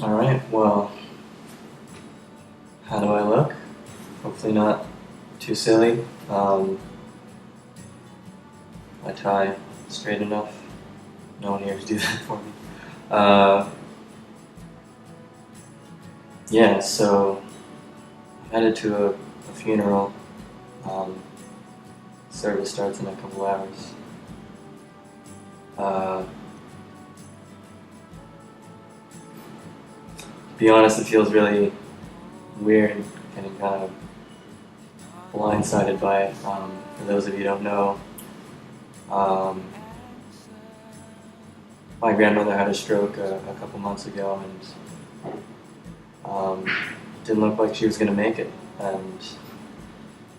Alright, well, how do I look? Hopefully not too silly. My tie straight enough. No one here to do that for me. Uh, yeah, so I'm headed to a funeral. Um, Service starts in a couple hours. To be honest, it feels really weird, getting kind of blindsided by it. For those of you who don't know, um, my grandmother had a stroke a couple months ago, and didn't look like she was going to make it. And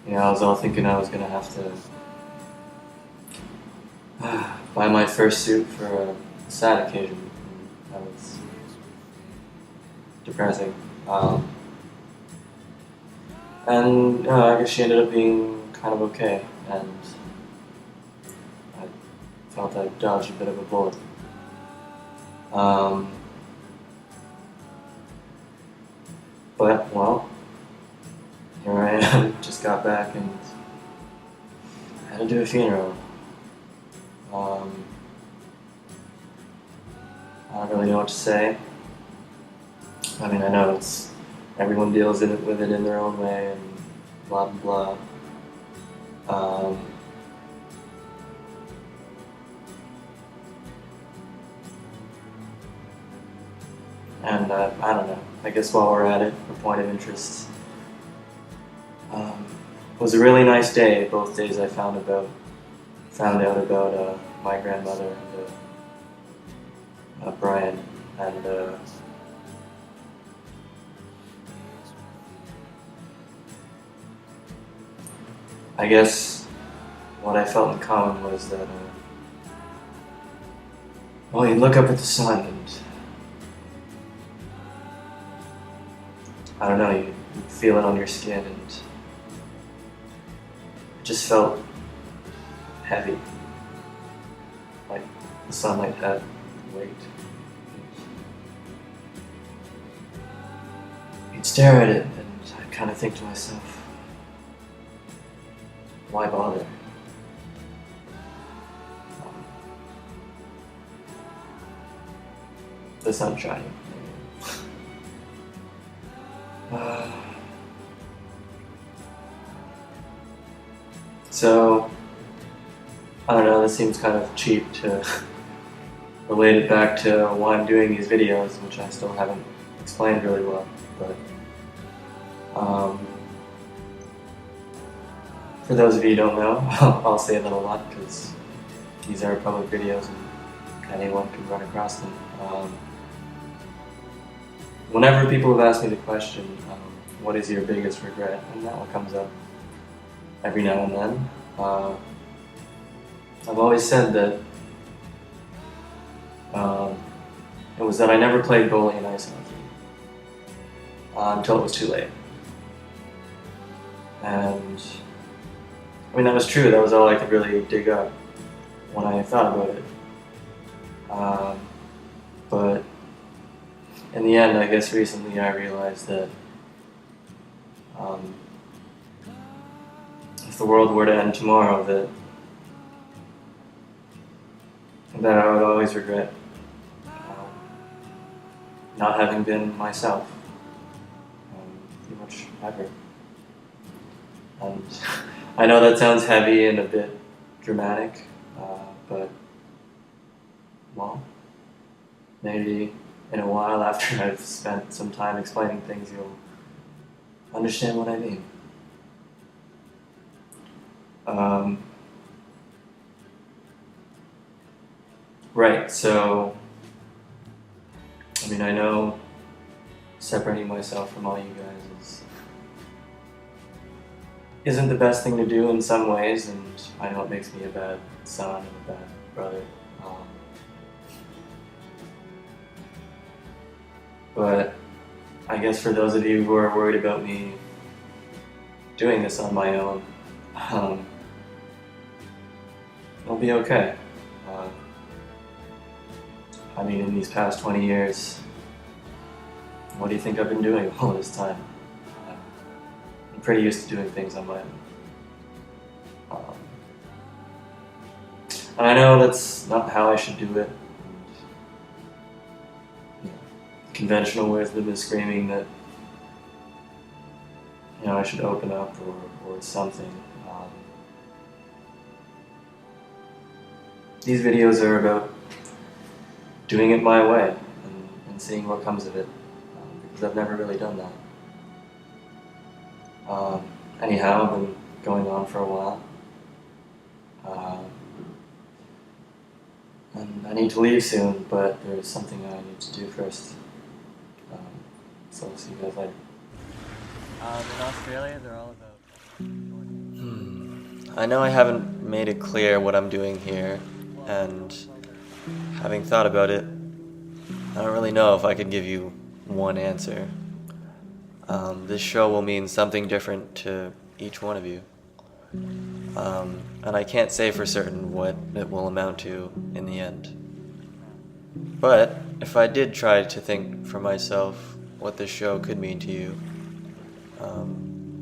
I was all thinking I was going to have to buy my first suit for a sad occasion. And that was depressing. And I guess she ended up being kind of okay, and I felt I dodged a bit of a bullet. But, well, here I am, just got back and had to do a funeral. I don't really know what to say. I mean, I know everyone deals with it in their own way and blah blah blah. And I don't know. I guess while we're at it, a point of interest. It was a really nice day. Both days I found out about my grandmother and Brian, and I guess what I felt in common was that well, you look up at the sun and I don't know, you feel it on your skin, and it just felt heavy, like the sunlight had weight. You'd stare at it, and I'd kind of think to myself, why bother? The sun's shining. So, I don't know, this seems kind of cheap to relate it back to why I'm doing these videos, which I still haven't explained really well, but for those of you who don't know, I'll say that a lot because these are public videos and anyone can run across them. Whenever people have asked me the question, what is your biggest regret, and that one comes up every now and then, I've always said that it was that I never played goalie in ice hockey until it was too late. And I mean, that was true. That was all I could really dig up when I thought about it. But in the end, I guess recently I realized that if the world were to end tomorrow, that I would always regret not having been myself, pretty much ever. And I know that sounds heavy and a bit dramatic, but well, maybe in a while after I've spent some time explaining things, you'll understand what I mean. Right, so, I mean, I know separating myself from all you guys isn't the best thing to do in some ways, and I know it makes me a bad son and a bad brother. But I guess for those of you who are worried about me doing this on my own, it'll be okay. I mean, in these past 20 years, what do you think I've been doing all this time? I'm pretty used to doing things on my own. And I know that's not how I should do it. And, conventional wisdom is screaming that I should open up or something. These videos are about doing it my way and seeing what comes of it, because I've never really done that. Anyhow, I've been going on for a while. And I need to leave soon, but there's something I need to do first. So I'll see you guys later. In Australia, they're all about... I know I haven't made it clear what I'm doing here, and having thought about it, I don't really know if I could give you one answer. This show will mean something different to each one of you. And I can't say for certain what it will amount to in the end. But if I did try to think for myself what this show could mean to you,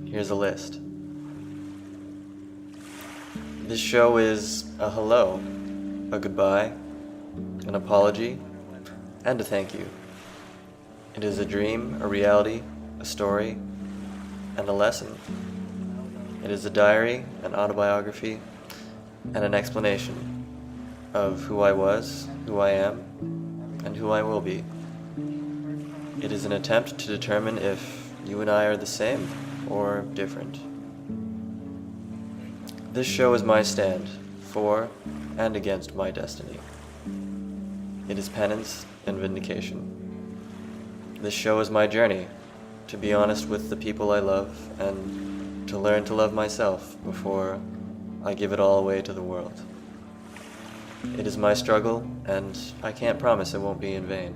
here's a list. This show is a hello, a goodbye, an apology, and a thank you. It is a dream, a reality, a story, and a lesson. It is a diary, an autobiography, and an explanation of who I was, who I am, and who I will be. It is an attempt to determine if you and I are the same or different. This show is my stand for and against my destiny. It is penance and vindication. This show is my journey to be honest with the people I love and to learn to love myself before I give it all away to the world. It is my struggle, and I can't promise it won't be in vain.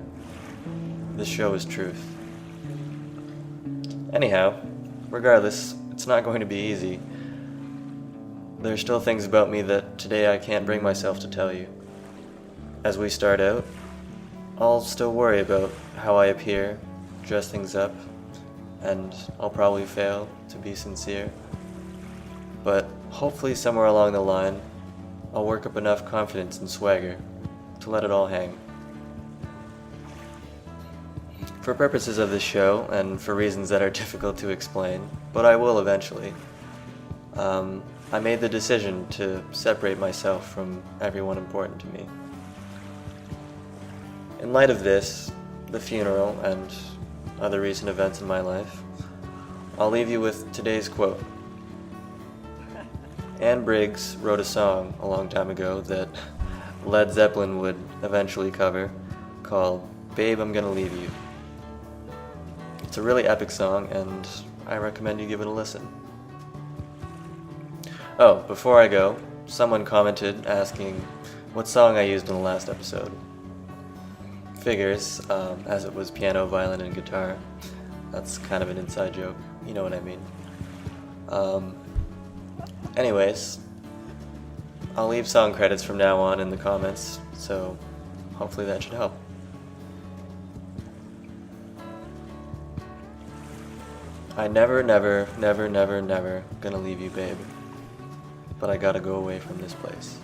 This show is truth. Anyhow, regardless, it's not going to be easy. There are still things about me that today I can't bring myself to tell you. As we start out, I'll still worry about how I appear, dress things up, and I'll probably fail to be sincere. But hopefully somewhere along the line, I'll work up enough confidence and swagger to let it all hang. For purposes of this show, and for reasons that are difficult to explain, but I will eventually, I made the decision to separate myself from everyone important to me. In light of this, the funeral, and other recent events in my life, I'll leave you with today's quote. Anne Briggs wrote a song a long time ago that Led Zeppelin would eventually cover, called Babe, I'm Gonna Leave You. It's a really epic song, and I recommend you give it a listen. Oh, before I go, someone commented asking what song I used in the last episode. Figures, as it was piano, violin, and guitar. That's kind of an inside joke, you know what I mean. Anyways, I'll leave song credits from now on in the comments, so hopefully that should help. I never gonna leave you, babe, but I gotta go away from this place.